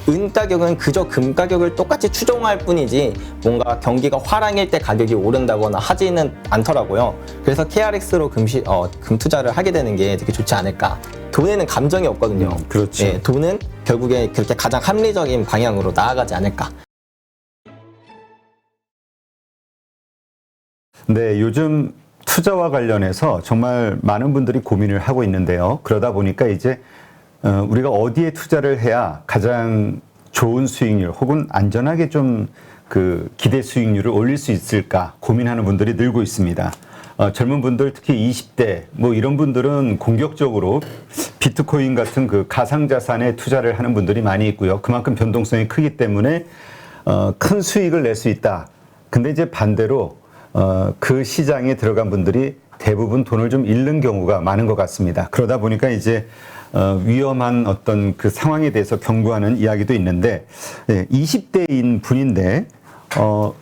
은 가격은 그저 금 가격을 똑같이 추종할 뿐이지 뭔가 경기가 화랑일 때 가격이 오른다거나 하지는 않더라고요. 그래서 KRX로 금 투자를 하게 되는 게 되게 좋지 않을까. 돈에는 감정이 없거든요. 그렇죠. 예, 돈은 결국에 그렇게 가장 합리적인 방향으로 나아가지 않을까. 네, 요즘 투자와 관련해서 정말 많은 분들이 고민을 하고 있는데요. 그러다 보니까 이제 우리가 어디에 투자를 해야 가장 좋은 수익률 혹은 안전하게 좀 그 기대 수익률을 올릴 수 있을까 고민하는 분들이 늘고 있습니다. 젊은 분들 특히 20대 뭐 이런 분들은 공격적으로 비트코인 같은 그 가상자산에 투자를 하는 분들이 많이 있고요. 그만큼 변동성이 크기 때문에 큰 수익을 낼 수 있다. 근데 이제 반대로 그 시장에 들어간 분들이 대부분 돈을 좀 잃는 경우가 많은 것 같습니다. 그러다 보니까 이제 위험한 어떤 그 상황에 대해서 경고하는 이야기도 있는데 20대인 분인데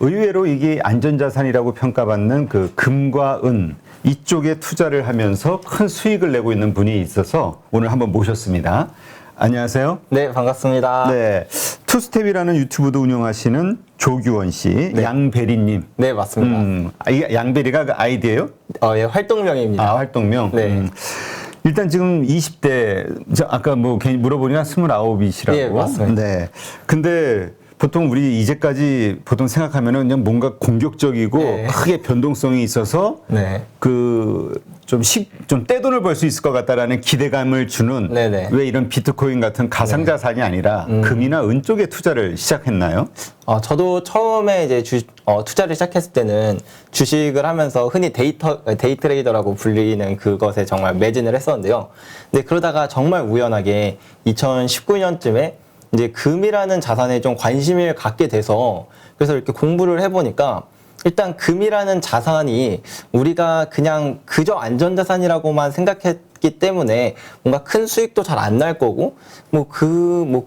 의외로 이게 안전자산이라고 평가받는 그 금과 은 이쪽에 투자를 하면서 큰 수익을 내고 있는 분이 있어서 오늘 한번 모셨습니다. 안녕하세요. 네, 반갑습니다. 네, 투스텝이라는 유튜브도 운영하시는 조규원 씨, 네. 양베리님. 네, 맞습니다. 이 양베리가 그 아이디예요? 예, 활동명입니다. 아, 활동명. 네. 일단 지금 20대, 아까 뭐 괜히 물어보니까 29이시라고. 예, 맞습니다. 네. 근데 보통 우리 이제까지 보통 생각하면은 그냥 뭔가 공격적이고 예. 크게 변동성이 있어서 네. 좀 떼돈을 벌 수 있을 것 같다라는 기대감을 주는 네네. 왜 이런 비트코인 같은 가상자산이 아니라 금이나 은 쪽에 투자를 시작했나요? 저도 처음에 이제 투자를 시작했을 때는 주식을 하면서 흔히 데이 트레이더라고 불리는 그것에 정말 매진을 했었는데요. 근데 그러다가 정말 우연하게 2019년쯤에 이제 금이라는 자산에 좀 관심을 갖게 돼서 그래서 이렇게 공부를 해보니까 일단 금이라는 자산이 우리가 그냥 그저 안전자산이라고만 생각했기 때문에 뭔가 큰 수익도 잘 안 날 거고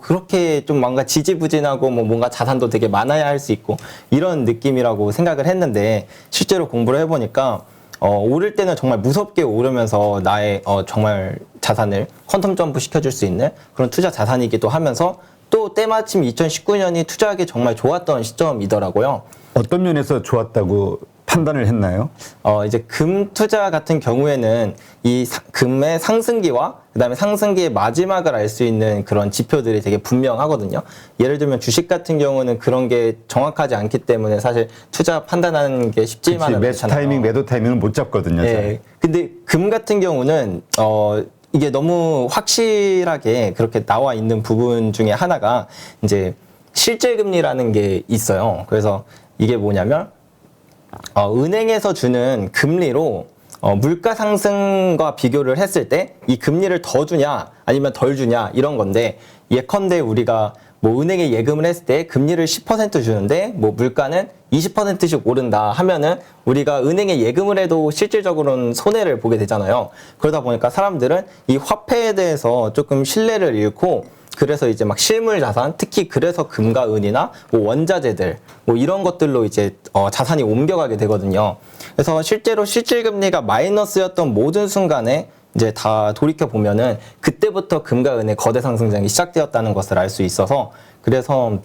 그렇게 좀 뭔가 지지부진하고 뭔가 자산도 되게 많아야 할 수 있고 이런 느낌이라고 생각을 했는데 실제로 공부를 해보니까 오를 때는 정말 무섭게 오르면서 나의 정말 자산을 퀀텀 점프 시켜줄 수 있는 그런 투자 자산이기도 하면서 또 때마침 2019년이 투자하기 정말 좋았던 시점이더라고요. 어떤 면에서 좋았다고 판단을 했나요? 이제 금 투자 같은 경우에는 이 금의 상승기와 그다음에 상승기의 마지막을 알 수 있는 그런 지표들이 되게 분명하거든요. 예를 들면 주식 같은 경우는 그런 게 정확하지 않기 때문에 사실 투자 판단하는 게 쉽지만은 매수 않잖아요. 타이밍, 매도 타이밍을 못 잡거든요. 네. 근데 금 같은 경우는 이게 너무 확실하게 그렇게 나와 있는 부분 중에 하나가 이제 실질 금리라는 게 있어요. 그래서 이게 뭐냐면 은행에서 주는 금리로 물가 상승과 비교를 했을 때 이 금리를 더 주냐 아니면 덜 주냐 이런 건데 예컨대 우리가 뭐 은행에 예금을 했을 때 금리를 10% 주는데 뭐 물가는 20%씩 오른다 하면은 우리가 은행에 예금을 해도 실질적으로는 손해를 보게 되잖아요. 그러다 보니까 사람들은 이 화폐에 대해서 조금 신뢰를 잃고 그래서 이제 막 실물 자산, 특히 그래서 금과 은이나 뭐 원자재들 뭐 이런 것들로 이제 자산이 옮겨가게 되거든요. 그래서 실제로 실질 금리가 마이너스였던 모든 순간에 이제 다 돌이켜 보면은 그때부터 금과 은의 거대 상승장이 시작되었다는 것을 알 수 있어서 그래서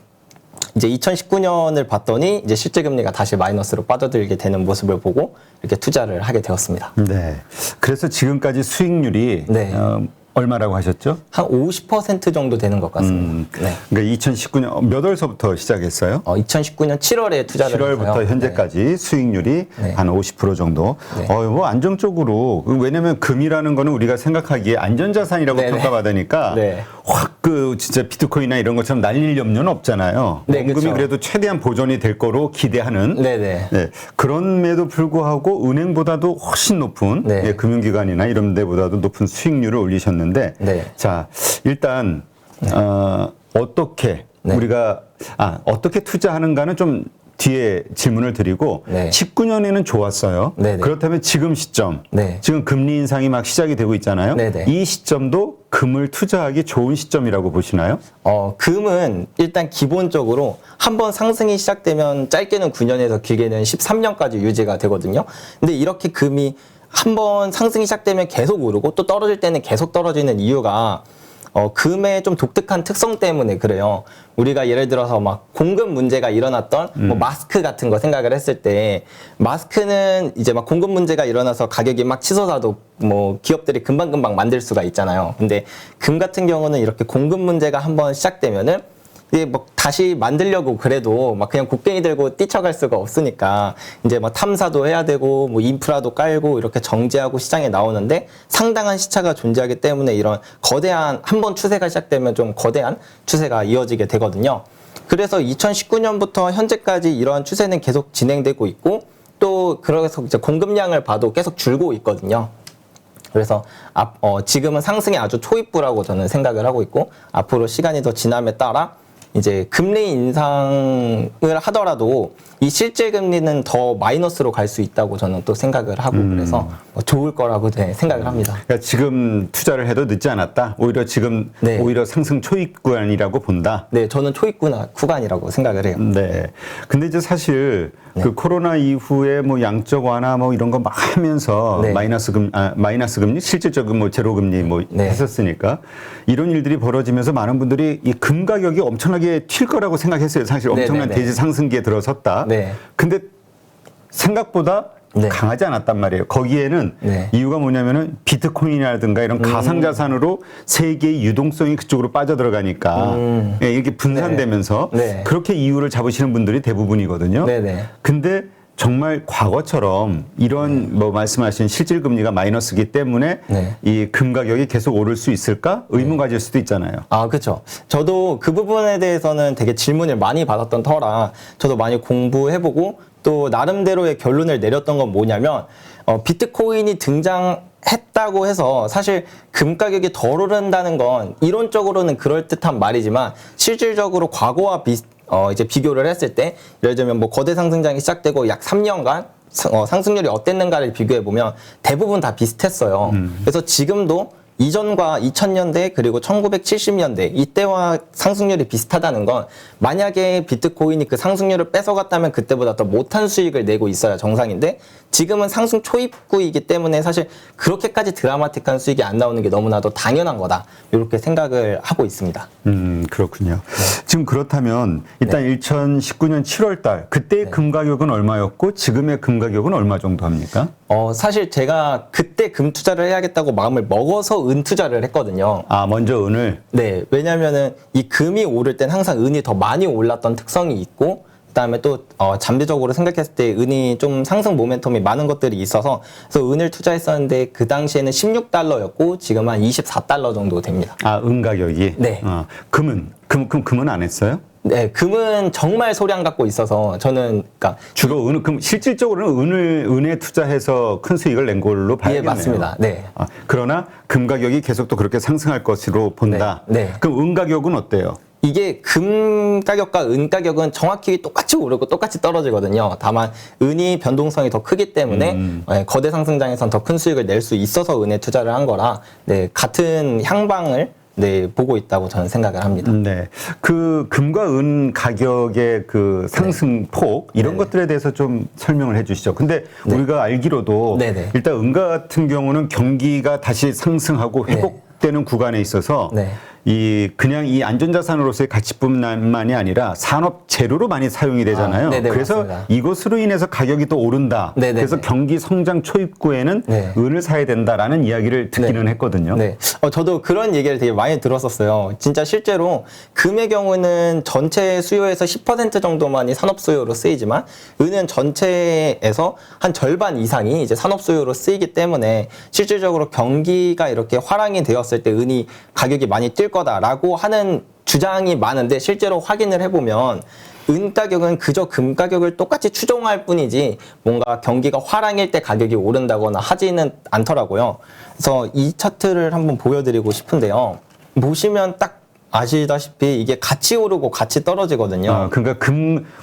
이제 2019년을 봤더니 이제 실질 금리가 다시 마이너스로 빠져들게 되는 모습을 보고 이렇게 투자를 하게 되었습니다. 네. 그래서 지금까지 수익률이 네. 얼마라고 하셨죠? 한 50% 정도 되는 것 같습니다. 네. 그러니까 2019년 몇 월서부터 시작했어요? 2019년 7월에 투자를 7월부터 해서요. 현재까지 수익률이 네. 한 50% 정도. 네. 뭐 안정적으로 왜냐면 금이라는 거는 우리가 생각하기에 안전자산이라고 네네. 평가받으니까 네. 확 진짜 비트코인이나 이런 것처럼 날릴 염려는 없잖아요. 네, 원금이 그렇죠. 그래도 최대한 보존이 될 거로 기대하는. 네네. 네. 그럼에도 불구하고 은행보다도 훨씬 높은 네. 금융기관이나 이런 데보다도 높은 수익률을 올리셨는데 네. 자, 일단 어떻게 네. 우리가 어떻게 투자하는가는 좀 뒤에 질문을 드리고 네. 19년에는 좋았어요. 네네. 그렇다면 지금 시점, 네. 지금 금리 인상이 막 시작이 되고 있잖아요. 네네. 이 시점도 금을 투자하기 좋은 시점이라고 보시나요? 금은 일단 기본적으로 한번 상승이 시작되면 짧게는 9년에서 길게는 13년까지 유지가 되거든요. 근데 이렇게 금이 한번 상승이 시작되면 계속 오르고 또 떨어질 때는 계속 떨어지는 이유가 금의 좀 독특한 특성 때문에 그래요. 우리가 예를 들어서 막 공급 문제가 일어났던 뭐 마스크 같은 거 생각을 했을 때 마스크는 이제 막 공급 문제가 일어나서 가격이 막 치솟아도 뭐 기업들이 금방금방 만들 수가 있잖아요. 근데 금 같은 경우는 이렇게 공급 문제가 한번 시작되면은 이게 뭐 다시 만들려고 그래도 막 그냥 곡괭이 들고 뛰쳐갈 수가 없으니까 이제 막 탐사도 해야 되고 뭐 인프라도 깔고 이렇게 정제하고 시장에 나오는데 상당한 시차가 존재하기 때문에 이런 거대한 한번 추세가 시작되면 좀 거대한 추세가 이어지게 되거든요. 그래서 2019년부터 현재까지 이러한 추세는 계속 진행되고 있고 또 그래서 이제 공급량을 봐도 계속 줄고 있거든요. 그래서 지금은 상승의 아주 초입부라고 저는 생각을 하고 있고 앞으로 시간이 더 지남에 따라 이제 금리 인상을 하더라도 이 실제 금리는 더 마이너스로 갈 수 있다고 저는 또 생각을 하고 그래서 뭐 좋을 거라고 생각을 합니다. 그러니까 지금 투자를 해도 늦지 않았다. 오히려 지금 네. 오히려 상승 초입 구간이라고 본다. 네, 저는 초입 구간이라고 생각을 해요. 네. 근데 이제 사실 그 코로나 이후에 뭐 양적 완화 뭐 이런 거 막 하면서 네. 마이너스 금리, 실질적인 뭐 제로 금리 뭐 네. 했었으니까 이런 일들이 벌어지면서 많은 분들이 이 금 가격이 엄청나게 튈 거라고 생각했어요. 사실 네, 엄청난 네, 네. 대지 상승기에 들어섰다. 네. 근데 생각보다 네. 강하지 않았단 말이에요. 거기에는 네. 이유가 뭐냐면은 비트코인이라든가 이런 가상자산으로 세계의 유동성이 그쪽으로 빠져들어가니까 예, 이렇게 분산되면서 네. 그렇게 이유를 잡으시는 분들이 대부분이거든요. 네네. 근데 정말 과거처럼 이런 뭐 말씀하신 실질 금리가 마이너스기 때문에 네. 이 금 가격이 계속 오를 수 있을까? 의문 가질 수도 있잖아요. 아, 그렇죠. 저도 그 부분에 대해서는 되게 질문을 많이 받았던 터라 저도 많이 공부해보고 또 나름대로의 결론을 내렸던 건 뭐냐면 비트코인이 등장했다고 해서 사실 금 가격이 덜 오른다는 건 이론적으로는 그럴듯한 말이지만 실질적으로 과거와 이제 비교를 했을 때 예를 들면 뭐 거대 상승장이 시작되고 약 3년간 상승률이 어땠는가를 비교해 보면 대부분 다 비슷했어요. 그래서 지금도 이전과 2000년대 그리고 1970년대 이때와 상승률이 비슷하다는 건 만약에 비트코인이 그 상승률을 뺏어갔다면 그때보다 더 못한 수익을 내고 있어야 정상인데 지금은 상승 초입구이기 때문에 사실 그렇게까지 드라마틱한 수익이 안 나오는 게 너무나도 당연한 거다 이렇게 생각을 하고 있습니다. 그렇군요. 지금 그렇다면 일단 2019년 7월 달 그때의 금 가격은 얼마였고 지금의 금 가격은 얼마 정도 합니까? 사실 제가 그때 금 투자를 해야겠다고 마음을 먹어서 은 투자를 했거든요. 아, 먼저 은을. 네, 왜냐면은 이 금이 오를 땐 항상 은이 더 많이 올랐던 특성이 있고, 그다음에 또 잠재적으로 생각했을 때 은이 좀 상승 모멘텀이 많은 것들이 있어서 그래서 은을 투자했었는데 그 당시에는 16달러였고 지금 한 24달러 정도 됩니다. 아, 은 가격이. 네. 금은 안 했어요? 네, 금은 정말 소량 갖고 있어서 저는 그러니까 주로 금 실질적으로는 은에 투자해서 큰 수익을 낸 걸로 봐야겠네요. 예, 맞습니다. 네. 그러나 금 가격이 계속 또 그렇게 상승할 것으로 본다. 네, 네. 그럼 은 가격은 어때요? 이게 금 가격과 은 가격은 정확히 똑같이 오르고 똑같이 떨어지거든요. 다만 은이 변동성이 더 크기 때문에 거대 상승장에선 더 큰 수익을 낼 수 있어서 은에 투자를 한 거라 같은 향방을 보고 있다고 저는 생각을 합니다. 네. 그 금과 은 가격의 그 상승폭 이런 것들에 대해서 좀 설명을 해 주시죠. 근데 우리가 알기로도 네네. 일단 은 같은 경우는 경기가 다시 상승하고 회복되는 구간에 있어서 그냥 이 안전자산으로서의 가치뿐만이 아니라 산업 재료로 많이 사용이 되잖아요. 네네, 그래서 맞습니다. 이것으로 인해서 가격이 또 오른다. 네네네. 그래서 경기 성장 초입구에는 은을 사야 된다라는 이야기를 듣기는 했거든요. 네. 저도 그런 얘기를 되게 많이 들었었어요. 진짜 실제로 금의 경우는 전체 수요에서 10% 정도만이 산업 수요로 쓰이지만 은은 전체에서 한 절반 이상이 이제 산업 수요로 쓰이기 때문에 실질적으로 경기가 이렇게 화랑이 되었을 때 은이 가격이 많이 뛸 거다라고 하는 주장이 많은데 실제로 확인을 해보면 은 가격은 그저 금 가격을 똑같이 추종할 뿐이지 뭔가 경기가 화랑일 때 가격이 오른다거나 하지는 않더라고요. 그래서 이 차트를 한번 보여드리고 싶은데요. 보시면 딱 아시다시피 이게 같이 오르고 같이 떨어지거든요. 그러니까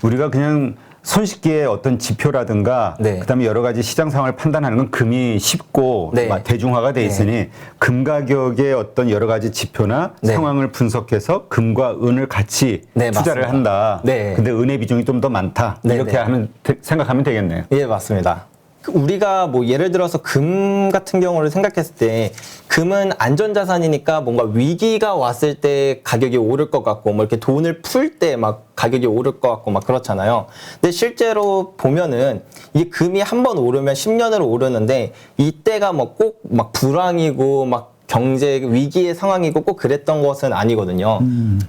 우리가 그냥 손쉽게 어떤 지표라든가 그다음에 여러 가지 시장 상황을 판단하는 건 금이 쉽고 대중화가 돼 있으니 금 가격의 어떤 여러 가지 지표나 상황을 분석해서 금과 은을 같이 투자를 맞습니다. 한다. 근데 은의 비중이 좀 더 많다. 이렇게 생각하면 되겠네요. 예, 맞습니다. 우리가 뭐 예를 들어서 금 같은 경우를 생각했을 때 금은 안전자산이니까 뭔가 위기가 왔을 때 가격이 오를 것 같고 뭐 이렇게 돈을 풀 때 막 가격이 오를 것 같고 막 그렇잖아요. 근데 실제로 보면은 이게 금이 한 번 오르면 10년으로 오르는데 이때가 뭐 꼭 막 불황이고 막 경제 위기의 상황이고 꼭 그랬던 것은 아니거든요.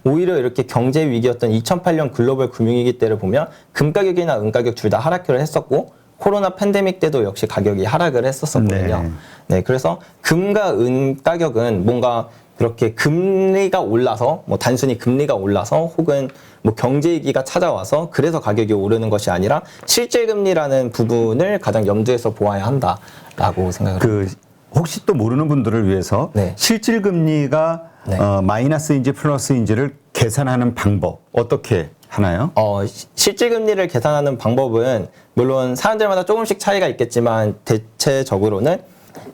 오히려 이렇게 경제 위기였던 2008년 글로벌 금융위기 때를 보면 금 가격이나 은 가격 둘 다 하락을 했었고 코로나 팬데믹 때도 역시 가격이 하락을 했었었거든요. 네, 그래서 금과 은 가격은 뭔가 그렇게 금리가 올라서 뭐 단순히 금리가 올라서 혹은 뭐 경제 위기가 찾아와서 그래서 가격이 오르는 것이 아니라 실질 금리라는 부분을 가장 염두에서 보아야 한다라고 생각을 합니다. 혹시 또 모르는 분들을 위해서 네. 실질 금리가 네. 마이너스인지 플러스인지를 계산하는 방법 어떻게 하나요? 실질 금리를 계산하는 방법은 물론 사람들마다 조금씩 차이가 있겠지만 대체적으로는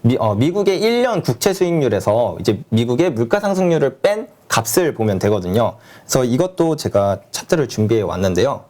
미국의 1년 국채 수익률에서 이제 미국의 물가 상승률을 뺀 값을 보면 되거든요. 그래서 이것도 제가 차트를 준비해 왔는데요.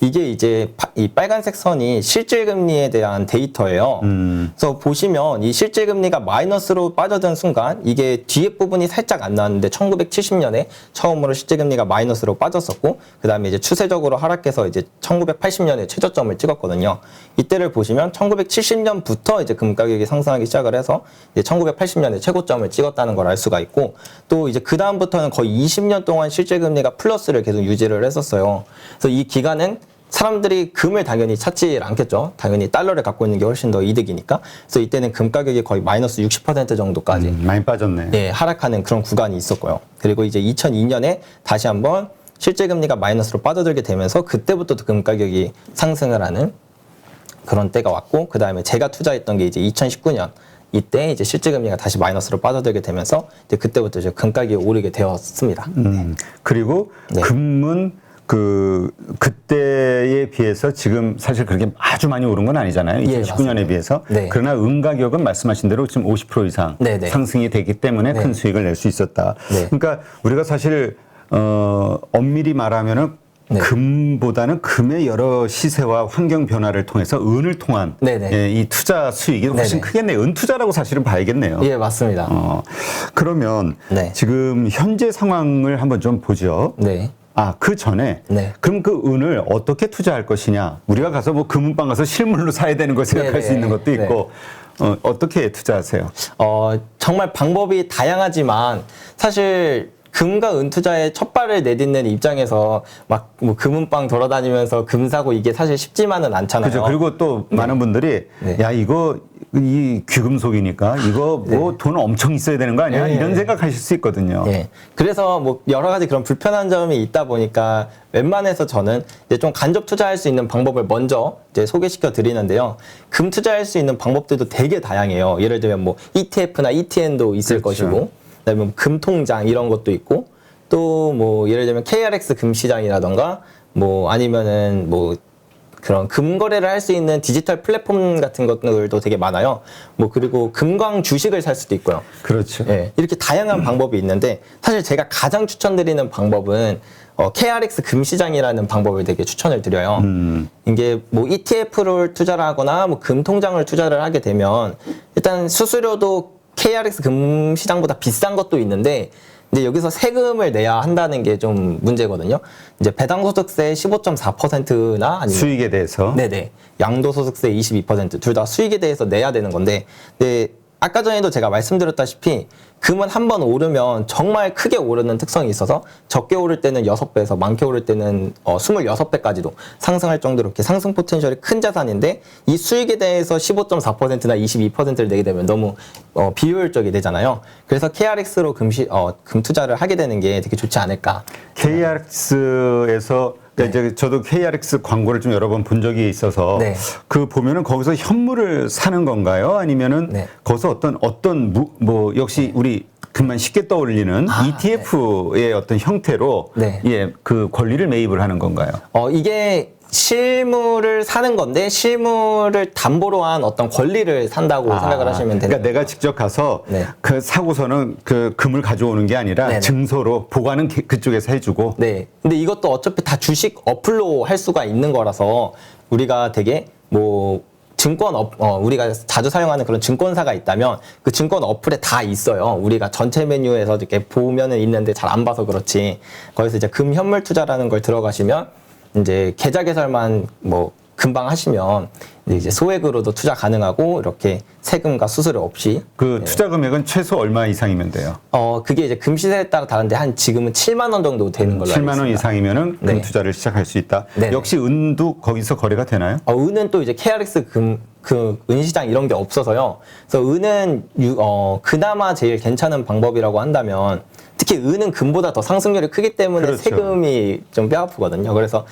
이게 이제 이 빨간색 선이 실질금리에 대한 데이터예요. 그래서 보시면 이 실질금리가 마이너스로 빠져든 순간 이게 뒤에 부분이 살짝 안 나왔는데 1970년에 처음으로 실질금리가 마이너스로 빠졌었고 그 다음에 이제 추세적으로 하락해서 이제 1980년에 최저점을 찍었거든요. 이때를 보시면 1970년부터 이제 금 가격이 상승하기 시작을 해서 이제 1980년에 최고점을 찍었다는 걸 알 수가 있고 또 이제 그 다음부터는 거의 20년 동안 실질금리가 플러스를 계속 유지를 했었어요. 그래서 이 기간은 사람들이 금을 당연히 찾지 않겠죠. 당연히 달러를 갖고 있는 게 훨씬 더 이득이니까. 그래서 이때는 금 가격이 거의 마이너스 60% 정도까지 많이 빠졌네. 예, 하락하는 그런 구간이 있었고요. 그리고 이제 2002년에 다시 한번 실질금리가 마이너스로 빠져들게 되면서 그때부터 금 가격이 상승을 하는 그런 때가 왔고 그 다음에 제가 투자했던 게 이제 2019년 이때 이제 실질금리가 다시 마이너스로 빠져들게 되면서 이제 그때부터 이제 금 가격이 오르게 되었습니다. 그리고 네. 금은 그때에 비해서 지금 사실 그렇게 아주 많이 오른 건 아니잖아요. 예, 2019년에 맞습니다. 비해서. 네. 그러나 은 가격은 말씀하신 대로 지금 50% 이상 네, 네. 상승이 되기 때문에 네. 큰 수익을 낼 수 있었다. 네. 그러니까 우리가 사실 엄밀히 말하면은 네. 금보다는 금의 여러 시세와 환경 변화를 통해서 은을 통한 네네. 예, 이 투자 수익이 훨씬 네네. 크겠네요. 은 투자라고 사실은 봐야겠네요. 예, 맞습니다. 그러면 네. 지금 현재 상황을 한번 좀 보죠. 네. 그 전에 네. 그럼 그 은을 어떻게 투자할 것이냐? 우리가 가서 뭐 금은방 가서 실물로 사야 되는 걸 생각할 네네. 수 있는 것도 있고 어떻게 투자하세요? 정말 방법이 다양하지만 사실 금과 은 투자에 첫 발을 내딛는 입장에서 막 뭐 금은방 돌아다니면서 금 사고 이게 사실 쉽지만은 않잖아요. 그죠. 그리고 또 많은 분들이 네. 야 이거 이 귀금속이니까 이거 뭐 돈 엄청 있어야 되는 거 아니야? 네. 이런 생각하실 수 있거든요. 예. 그래서 뭐 여러 가지 그런 불편한 점이 있다 보니까 웬만해서 저는 이제 좀 간접 투자할 수 있는 방법을 먼저 이제 소개시켜 드리는데요. 금 투자할 수 있는 방법들도 되게 다양해요. 예를 들면 뭐 ETF나 ETN도 있을 그렇죠. 것이고, 그다음에 뭐 금통장 이런 것도 있고, 또 뭐 예를 들면 KRX 금시장이라던가 뭐 아니면은 뭐 그런 금거래를 할 수 있는 디지털 플랫폼 같은 것들도 되게 많아요. 뭐 그리고 금광 주식을 살 수도 있고요. 그렇죠. 예, 이렇게 다양한 방법이 있는데 사실 제가 가장 추천드리는 방법은 KRX 금시장이라는 방법을 되게 추천을 드려요. 이게 뭐 ETF를 투자를 하거나 뭐 금통장을 투자를 하게 되면 일단 수수료도 KRX 금시장보다 비싼 것도 있는데 이제 여기서 세금을 내야 한다는 게 좀 문제거든요. 이제 배당소득세 15.4%나 아니면 수익에 대해서 네네 양도소득세 22% 둘 다 수익에 대해서 내야 되는 건데, 근데 아까 전에도 제가 말씀드렸다시피 금은 한 번 오르면 정말 크게 오르는 특성이 있어서 적게 오를 때는 6배에서 많게 오를 때는 26배까지도 상승할 정도로 이렇게 상승 포텐셜이 큰 자산인데 이 수익에 대해서 15.4%나 22%를 내게 되면 너무 비효율적이 되잖아요. 그래서 KRX로 금 투자를 하게 되는 게 되게 좋지 않을까. KRX에서 이제 저도 KRX 광고를 좀 여러 번 본 적이 있어서 네. 그 보면은 거기서 현물을 사는 건가요? 아니면은 네. 거기서 어떤 뭐 역시 우리 금만 쉽게 떠올리는 ETF의 어떤 형태로 네. 예, 그 권리를 매입을 하는 건가요? 이게 실물을 사는 건데 실물을 담보로 한 어떤 권리를 산다고 생각을 하시면 되는 그러니까 내가 직접 가서 네. 그 사고서는 그 금을 가져오는 게 아니라 네네. 증서로 보관은 그쪽에서 해주고 네. 근데 이것도 어차피 다 주식 어플로 할 수가 있는 거라서 우리가 되게 뭐 우리가 자주 사용하는 그런 증권사가 있다면 그 증권 어플에 다 있어요. 우리가 전체 메뉴에서 이렇게 보면은 있는데 잘 안 봐서 그렇지. 거기서 이제 금현물 투자라는 걸 들어가시면 이제 계좌 개설만 뭐 금방 하시면 이제 소액으로도 투자 가능하고 이렇게 세금과 수수료 없이. 그 투자 금액은 최소 얼마 이상이면 돼요? 그게 이제 금 시세에 따라 다른데 한 지금은 7만 원 정도 되는 걸로 알고 7만 원 있습니다. 이상이면은 금 네. 투자를 시작할 수 있다. 네네. 역시 은도 거기서 거래가 되나요? 은은 또 이제 KRX 그 은시장 이런 게 없어서요. 그래서 은은 그나마 제일 괜찮은 방법이라고 한다면 특히 은은 금보다 더 상승률이 크기 때문에 그렇죠. 세금이 좀 뼈아프거든요. 그래서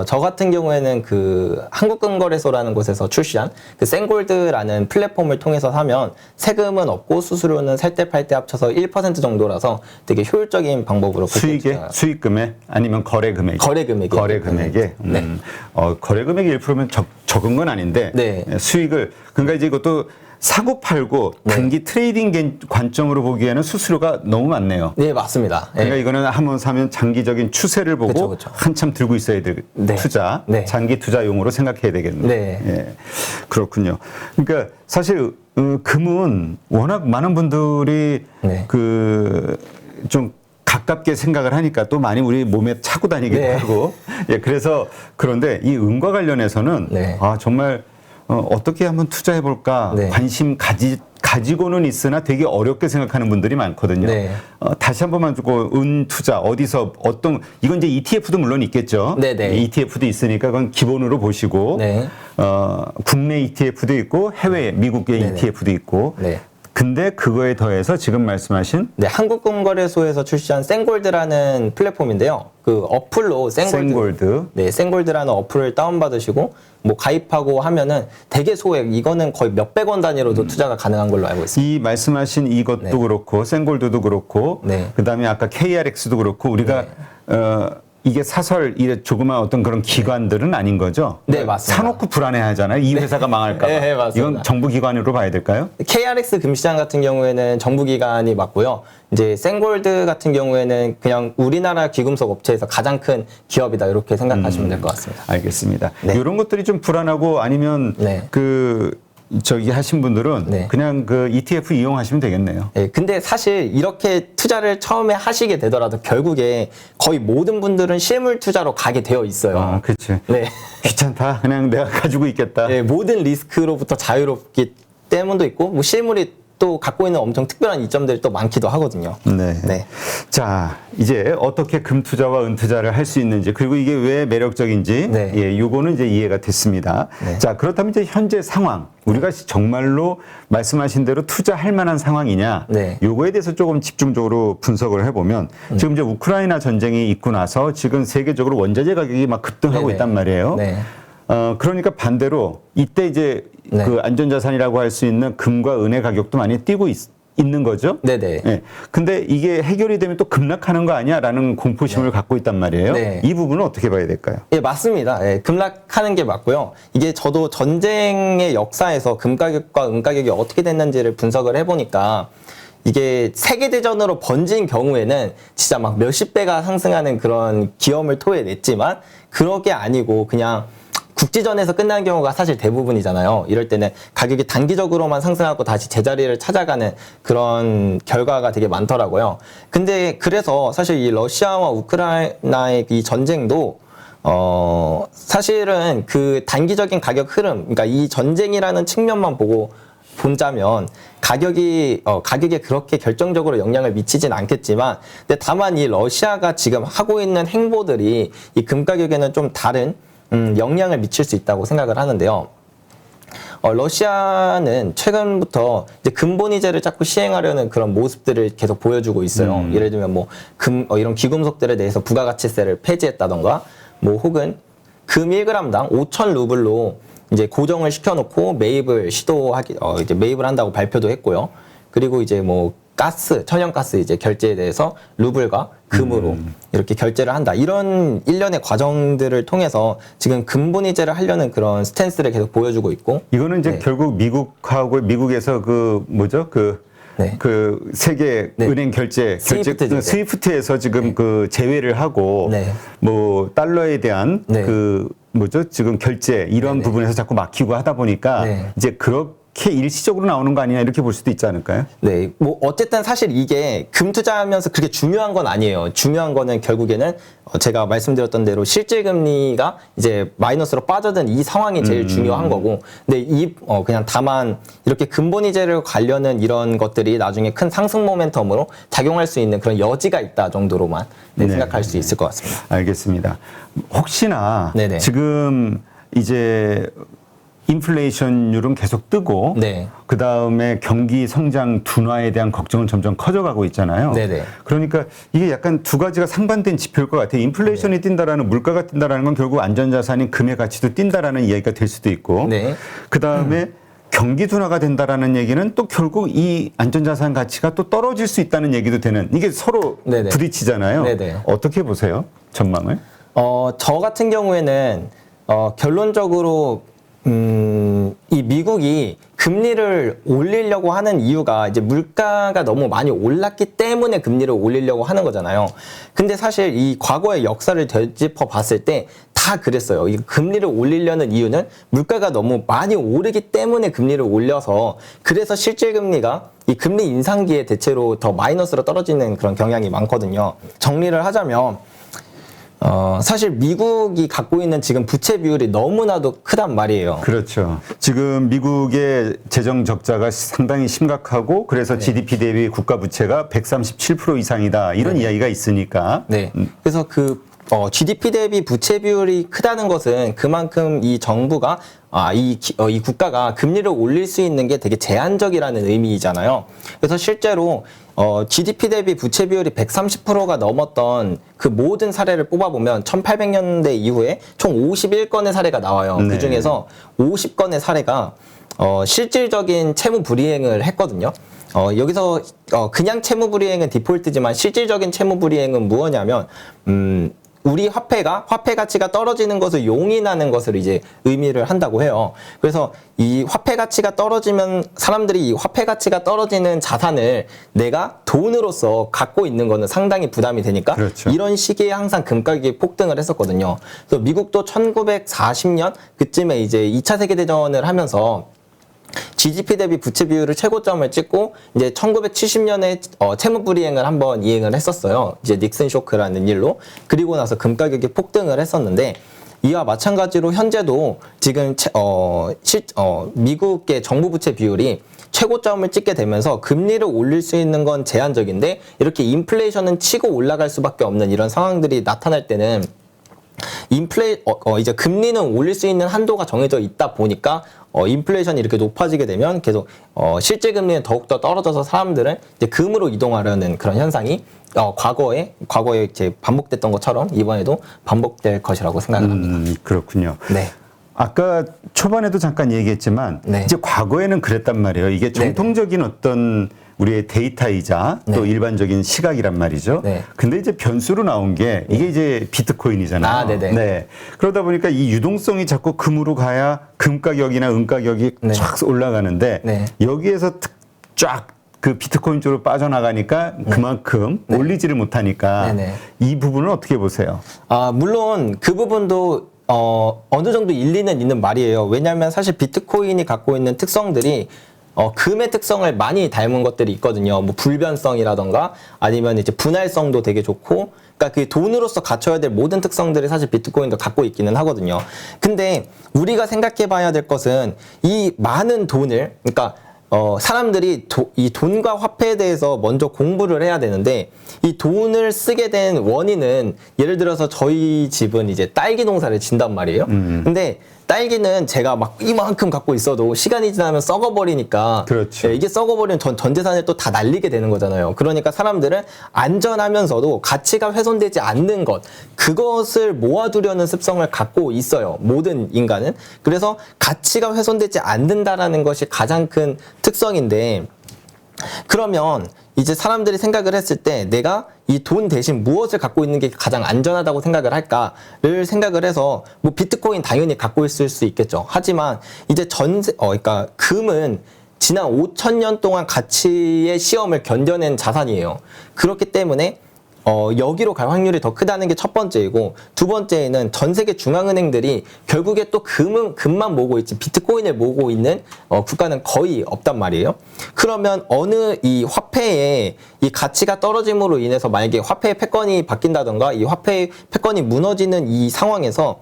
저 같은 경우에는 그 한국금거래소라는 곳에서 출시한 그 생골드라는 플랫폼을 통해서 사면 세금은 없고 수수료는 살 때 팔 때 합쳐서 1% 정도라서 되게 효율적인 방법으로 수익에 수익금에 아니면 거래 금액 거래 금액에 거래 금액에 네. 거래 금액이 1%면 적은 건 아닌데 네. 수익을 그러니까 이제 이것도 사고 팔고 네. 단기 트레이딩 관점으로 보기에는 수수료가 너무 많네요. 네, 맞습니다. 그러니까 네. 이거는 한번 사면 장기적인 추세를 보고 그쵸, 그쵸. 한참 들고 있어야 될 네. 투자, 네. 장기 투자용으로 생각해야 되겠네요. 네. 예. 그렇군요. 그러니까 사실 금은 워낙 많은 분들이 네. 그 좀 가깝게 생각을 하니까 또 많이 우리 몸에 차고 다니기도 네. 하고 예, 그래서 그런데 이 은과 관련해서는 네. 정말 어떻게 한번 투자해 볼까 네. 관심 가지고는 있으나 되게 어렵게 생각하는 분들이 많거든요. 네. 다시 한 번만 주고 은 투자 어디서 이건 이제 ETF도 물론 있겠죠. 네네. ETF도 있으니까 그건 기본으로 보시고 네. 국내 ETF도 있고 해외 미국의 네네. ETF도 있고. 네. 근데 그거에 더해서 지금 말씀하신 네, 한국금거래소에서 출시한 생골드라는 플랫폼인데요. 그 어플로 생골드. 네, 생골드라는 어플을 다운받으시고 뭐 가입하고 하면은 되게 소액, 이거는 거의 몇백 원 단위로도 투자가 가능한 걸로 알고 있습니다. 이 말씀하신 이것도 네. 그렇고 생골드도 그렇고 네. 그다음에 아까 KRX도 그렇고 우리가 이게 사설 이 조그만 어떤 그런 기관들은 아닌 거죠? 네, 맞습니다. 사놓고 불안해하잖아요. 이 회사가 망할까 봐. 네, 맞습니다. 이건 정부 기관으로 봐야 될까요? KRX 금시장 같은 경우에는 정부기관이 맞고요. 이제 생골드 같은 경우에는 그냥 우리나라 귀금속 업체에서 가장 큰 기업이다 이렇게 생각하시면 될 것 같습니다. 알겠습니다. 네. 이런 것들이 좀 불안하고 아니면 네. 저기 하신 분들은 네. 그냥 그 ETF 이용하시면 되겠네요. 네, 근데 사실 이렇게 투자를 처음에 하시게 되더라도 결국에 거의 모든 분들은 실물 투자로 가게 되어 있어요. 그렇지. 네. 귀찮다. 그냥 내가 가지고 있겠다. 네, 모든 리스크로부터 자유롭기 때문도 있고 뭐 실물이 또 갖고 있는 엄청 특별한 이점들이 또 많기도 하거든요. 네. 네. 자, 이제 어떻게 금 투자와 은 투자를 할 수 있는지 그리고 이게 왜 매력적인지 네. 예, 요거는 이제 이해가 됐습니다. 네. 자, 그렇다면 이제 현재 상황 우리가 정말로 말씀하신 대로 투자할 만한 상황이냐? 네. 요거에 대해서 조금 집중적으로 분석을 해보면 지금 이제 우크라이나 전쟁이 있고 나서 지금 세계적으로 원자재 가격이 막 급등하고 네네. 있단 말이에요. 네. 그러니까 반대로 이때 이제 네. 그 안전자산이라고 할 수 있는 금과 은의 가격도 많이 뛰고 있는 거죠. 네네. 예. 근데 이게 해결이 되면 또 급락하는 거 아니야라는 공포심을 갖고 있단 말이에요. 네. 이 부분은 어떻게 봐야 될까요? 예, 맞습니다. 예, 급락하는 게 맞고요. 이게 저도 전쟁의 역사에서 금 가격과 은 가격이 어떻게 됐는지를 분석을 해보니까 이게 세계대전으로 번진 경우에는 진짜 막 몇십 배가 상승하는 그런 기염을 토해냈지만 그런 게 아니고 그냥 국지전에서 끝나는 경우가 사실 대부분이잖아요. 이럴 때는 가격이 단기적으로만 상승하고 다시 제자리를 찾아가는 그런 결과가 되게 많더라고요. 근데 그래서 사실 이 러시아와 우크라이나의 이 전쟁도 사실은 그 단기적인 가격 흐름, 그러니까 이 전쟁이라는 측면만 본다면 가격에 그렇게 결정적으로 영향을 미치진 않겠지만, 근데 다만 이 러시아가 지금 하고 있는 행보들이 이 금 가격에는 좀 다른 영향을 미칠 수 있다고 생각을 하는데요. 러시아는 최근부터 이제 금본위제를 자꾸 시행하려는 그런 모습들을 계속 보여주고 있어요. 예를 들면 뭐 이런 귀금속들에 대해서 부가가치세를 폐지했다던가, 뭐 혹은 금 1g당 5,000 루블로 이제 고정을 시켜놓고 매입을 이제 매입을 한다고 발표도 했고요. 그리고 이제 뭐 천연가스 이제 결제에 대해서 루블과 금으로 이렇게 결제를 한다. 이런 일련의 과정들을 통해서 지금 금본위제를 하려는 그런 스탠스를 계속 보여주고 있고. 이거는 이제 네. 결국 미국에서 그 네. 그 세계 네. 은행 결제 스위프트죠, 네. 스위프트에서 지금 그 제외를 하고 네. 뭐 달러에 대한 네. 그 뭐죠? 지금 결제 이런 네, 네. 부분에서 자꾸 막히고 하다 보니까 네. 이제 그렇게 일시적으로 나오는 거 아니냐 이렇게 볼 수도 있지 않을까요? 네, 뭐 어쨌든 사실 이게 금 투자하면서 그렇게 중요한 건 아니에요. 중요한 거는 결국에는 제가 말씀드렸던 대로 실질 금리가 이제 마이너스로 빠져든 이 상황이 제일 중요한 거고, 근데 그냥 다만 이렇게 근본 이자를 관련은 이런 것들이 나중에 큰 상승 모멘텀으로 작용할 수 있는 그런 여지가 있다 정도로만 네. 생각할 수 있을 것 같습니다. 알겠습니다. 혹시나 네네. 지금 이제 인플레이션율은 계속 뜨고 네. 그 다음에 경기 성장 둔화에 대한 걱정은 점점 커져가고 있잖아요. 네네. 그러니까 이게 약간 두 가지가 상반된 지표일 것 같아요. 인플레이션이 뛴다라는 물가가 뛴다라는 건 결국 안전자산인 금의 가치도 뛴다라는 이야기가 될 수도 있고 네. 그 다음에 경기 둔화가 된다라는 얘기는 또 결국 이 안전자산 가치가 또 떨어질 수 있다는 얘기도 되는 이게 서로 네네. 부딪히잖아요. 네네. 어떻게 보세요? 전망을? 저 같은 경우에는 결론적으로 이 미국이 금리를 올리려고 하는 이유가 이제 물가가 너무 많이 올랐기 때문에 금리를 올리려고 하는 거잖아요. 근데 사실 이 과거의 역사를 되짚어 봤을 때 다 그랬어요. 이 금리를 올리려는 이유는 물가가 너무 많이 오르기 때문에 금리를 올려서, 그래서 실질 금리가 이 금리 인상기에 대체로 더 마이너스로 떨어지는 그런 경향이 많거든요. 정리를 하자면 사실 미국이 갖고 있는 지금 부채 비율이 너무나도 크단 말이에요. 그렇죠. 지금 미국의 재정 적자가 상당히 심각하고 그래서 GDP 대비 국가 부채가 137% 이상이다. 이런 이야기가 있으니까. 네. 그래서 GDP 대비 부채 비율이 크다는 것은 그만큼 이 정부가 이 국가가 금리를 올릴 수 있는 게 되게 제한적이라는 의미이잖아요. 그래서 실제로 GDP 대비 부채 비율이 130%가 넘었던 그 모든 사례를 뽑아보면 1800년대 이후에 총 51건의 사례가 나와요. 네. 그 중에서 50건의 사례가 실질적인 채무 불이행을 했거든요. 여기서 그냥 채무 불이행은 디폴트지만 실질적인 채무 불이행은 무엇이냐면 우리 화폐 가치가 떨어지는 것을 용인하는 것을 이제 의미를 한다고 해요. 그래서 이 화폐 가치가 떨어지면 사람들이 이 화폐 가치가 떨어지는 자산을 내가 돈으로서 갖고 있는 거는 상당히 부담이 되니까 그렇죠. 이런 시기에 항상 금 가격이 폭등을 했었거든요. 그래서 미국도 1940년 그쯤에 이제 2차 세계대전을 하면서 GDP 대비 부채 비율을 최고점을 찍고 이제 1970년에 채무 불이행을 한번 이행을 했었어요. 이제 닉슨 쇼크라는 일로. 그리고 나서 금 가격이 폭등을 했었는데 이와 마찬가지로 현재도 지금 미국의 정부 부채 비율이 최고점을 찍게 되면서 금리를 올릴 수 있는 건 제한적인데 이렇게 인플레이션은 치고 올라갈 수밖에 없는 이런 상황들이 나타날 때는 이제 금리는 올릴 수 있는 한도가 정해져 있다 보니까 인플레이션이 이렇게 높아지게 되면 계속 실제 금리는 더욱더 떨어져서 사람들은 이제 금으로 이동하려는 그런 현상이 과거에 이제 반복됐던 것처럼 이번에도 반복될 것이라고 생각을 합니다. 그렇군요. 네. 아까 초반에도 잠깐 얘기했지만 네. 이제 과거에는 그랬단 말이에요. 이게 정통적인 어떤 우리의 데이터이자 또 일반적인 시각이란 말이죠. 네. 근데 이제 변수로 나온 게 이게 이제 비트코인이잖아요. 네네. 네. 그러다 보니까 이 유동성이 자꾸 금으로 가야 금 가격이나 은 가격이 네. 쫙 올라가는데 네. 여기에서 쫙 그 비트코인 쪽으로 빠져나가니까 그만큼 올리지를 못하니까 네네. 이 부분은 어떻게 보세요? 물론 그 부분도 어느 정도 일리는 있는 말이에요. 왜냐하면 사실 비트코인이 갖고 있는 특성들이 금의 특성을 많이 닮은 것들이 있거든요. 뭐 불변성이라던가 아니면 이제 분할성도 되게 좋고, 그러니까 그 돈으로서 갖춰야 될 모든 특성들이 사실 비트코인도 갖고 있기는 하거든요. 근데 우리가 생각해 봐야 될 것은 이 많은 돈을, 그러니까 사람들이 이 돈과 화폐에 대해서 먼저 공부를 해야 되는데 이 돈을 쓰게 된 원인은 예를 들어서 저희 집은 이제 딸기 농사를 진단 말이에요. 근데 딸기는 제가 막 이만큼 갖고 있어도 시간이 지나면 썩어버리니까 그렇죠. 이게 썩어버리면 전 재산을 또 다 날리게 되는 거잖아요. 그러니까 사람들은 안전하면서도 가치가 훼손되지 않는 것, 그것을 모아두려는 습성을 갖고 있어요. 모든 인간은. 그래서 가치가 훼손되지 않는다라는 것이 가장 큰 특성인데, 그러면 이제 사람들이 생각을 했을 때 내가 이 돈 대신 무엇을 갖고 있는 게 가장 안전하다고 생각을 할까를 생각을 해서 뭐 비트코인 당연히 갖고 있을 수 있겠죠. 하지만 이제 그러니까 금은 지난 5,000년 동안 가치의 시험을 견뎌낸 자산이에요. 그렇기 때문에 여기로 갈 확률이 더 크다는 게 첫 번째이고, 두 번째는 전 세계 중앙은행들이 결국에 또 금만 모으고 있지 비트코인을 모으고 있는 국가는 거의 없단 말이에요. 그러면 어느 이 화폐의 이 가치가 떨어짐으로 인해서 만약에 화폐의 패권이 바뀐다던가 이 화폐의 패권이 무너지는 이 상황에서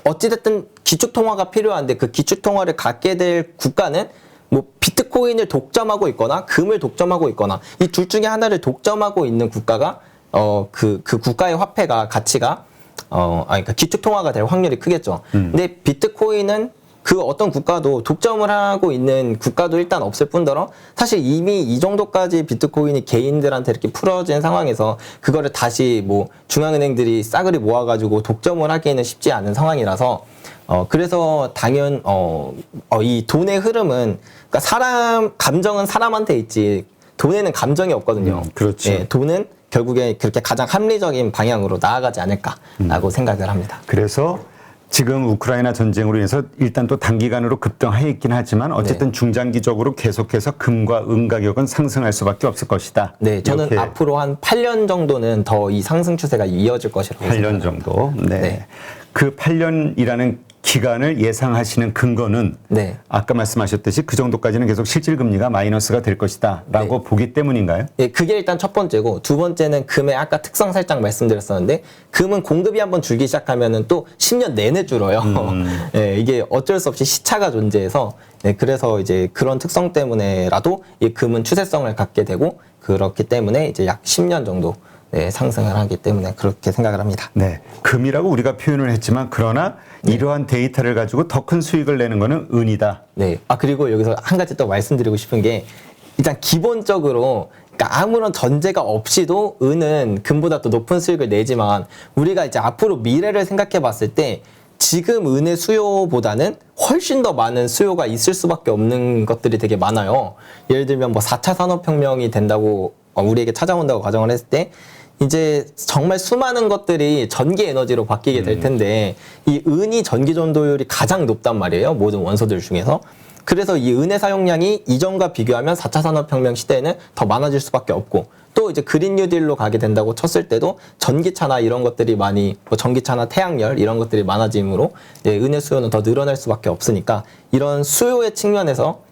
어찌됐든 기축통화가 필요한데 그 기축통화를 갖게 될 국가는 뭐 비트코인을 독점하고 있거나 금을 독점하고 있거나 이 둘 중에 하나를 독점하고 있는 국가가 그 국가의 화폐가 가치가 그러니까 기축통화가 될 확률이 크겠죠. 근데 비트코인은 그 어떤 국가도 독점을 하고 있는 국가도 일단 없을 뿐더러 사실 이미 이 정도까지 비트코인이 개인들한테 이렇게 풀어진 상황에서 그거를 다시 뭐 중앙은행들이 싸그리 모아가지고 독점을 하기에는 쉽지 않은 상황이라서 그래서 이 돈의 흐름은 그러니까 감정은 사람한테 있지 돈에는 감정이 없거든요. 그렇죠. 예, 돈은 결국에 그렇게 가장 합리적인 방향으로 나아가지 않을까라고 생각을 합니다. 그래서 지금 우크라이나 전쟁으로 인해서 일단 또 단기간으로 급등해 있긴 하지만 어쨌든 중장기적으로 계속해서 금과 은 가격은 상승할 수밖에 없을 것이다. 네, 저는 이렇게 앞으로 한 8년 정도는 더 이 상승 추세가 이어질 것이라고 8년 정도. 네. 네. 그 8년이라는 기간을 예상하시는 근거는 네. 아까 말씀하셨듯이 그 정도까지는 계속 실질 금리가 마이너스가 될 것이다라고 보기 때문인가요? 예, 그게 일단 첫 번째고, 두 번째는 금의 아까 특성 살짝 말씀드렸었는데, 금은 공급이 한번 줄기 시작하면은 또 10년 내내 줄어요. 예, 이게 어쩔 수 없이 시차가 존재해서, 네, 그래서 이제 그런 특성 때문에라도 이 금은 추세성을 갖게 되고, 그렇기 때문에 이제 약 10년 정도 네, 상승을 하기 때문에 그렇게 생각을 합니다. 네. 금이라고 우리가 표현을 했지만 그러나 이러한 데이터를 가지고 더 큰 수익을 내는 거는 은이다. 네. 그리고 여기서 한 가지 또 말씀드리고 싶은 게, 일단 기본적으로 그러니까 아무런 전제가 없이도 은은 금보다 더 높은 수익을 내지만, 우리가 이제 앞으로 미래를 생각해 봤을 때 지금 은의 수요보다는 훨씬 더 많은 수요가 있을 수밖에 없는 것들이 되게 많아요. 예를 들면 뭐 4차 산업혁명이 된다고 우리에게 찾아온다고 가정을 했을 때 이제 정말 수많은 것들이 전기 에너지로 바뀌게 될 텐데 이 은이 전기 전도율이 가장 높단 말이에요. 모든 원소들 중에서. 그래서 이 은의 사용량이 이전과 비교하면 4차 산업혁명 시대에는 더 많아질 수밖에 없고, 또 이제 그린 뉴딜로 가게 된다고 쳤을 때도 전기차나 이런 것들이 많이 뭐 전기차나 태양열 이런 것들이 많아짐으로 은의 수요는 더 늘어날 수밖에 없으니까, 이런 수요의 측면에서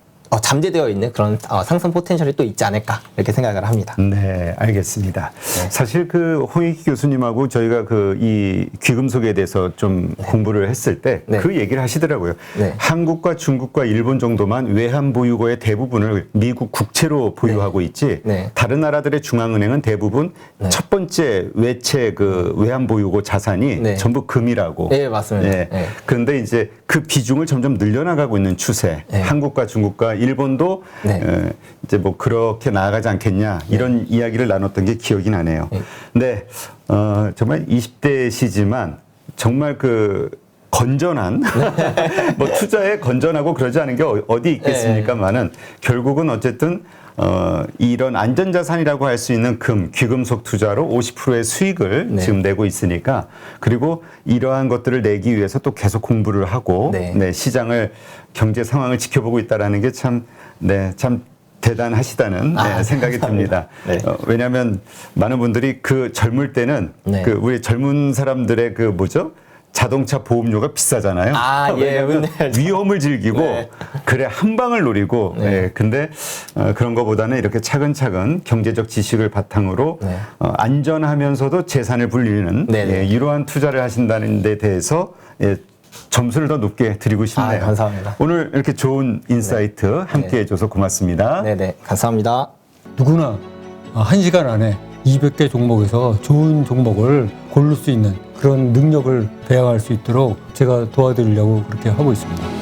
잠재되어 있는 그런 상승 포텐셜이 또 있지 않을까 이렇게 생각을 합니다. 네, 알겠습니다. 네. 사실 그 홍익기 교수님하고 저희가 그 이 귀금속에 대해서 좀 공부를 했을 때 그 얘기를 하시더라고요. 네. 한국과 중국과 일본 정도만 외환 보유고의 대부분을 미국 국채로 보유하고 있지 네. 다른 나라들의 중앙은행은 대부분 첫 번째 외채 그 외환 보유고 자산이 전부 금이라고. 네, 맞습니다. 네. 그런데 이제 그 비중을 점점 늘려나가고 있는 추세. 한국과 중국과 일본도 이제 뭐 그렇게 나아가지 않겠냐 이런 이야기를 나눴던 게 기억이 나네요. 근데 정말 20대시지만 정말 그 건전한 뭐 투자에 건전하고 그러지 않은 게 어디 있겠습니까만은 결국은 어쨌든 이런 안전자산이라고 할 수 있는 귀금속 투자로 50%의 수익을 지금 내고 있으니까, 그리고 이러한 것들을 내기 위해서 또 계속 공부를 하고 시장을 경제 상황을 지켜보고 있다라는 게 참 대단하시다는 생각이 듭니다. 왜냐하면 많은 분들이 그 젊을 때는 그 우리 젊은 사람들의 그 뭐죠? 자동차 보험료가 비싸잖아요. 왜냐하면 위험을 즐기고 그래 한 방을 노리고. 근데 그런 것보다는 이렇게 차근차근 경제적 지식을 바탕으로 안전하면서도 재산을 불리는 이러한 투자를 하신다는 데 대해서 점수를 더 높게 드리고 싶네요. 감사합니다. 오늘 이렇게 좋은 인사이트 함께 해줘서 고맙습니다. 네네, 감사합니다. 누구나 1시간 안에 200개 종목에서 좋은 종목을 고를 수 있는 그런 능력을 배양할 수 있도록 제가 도와드리려고 그렇게 하고 있습니다.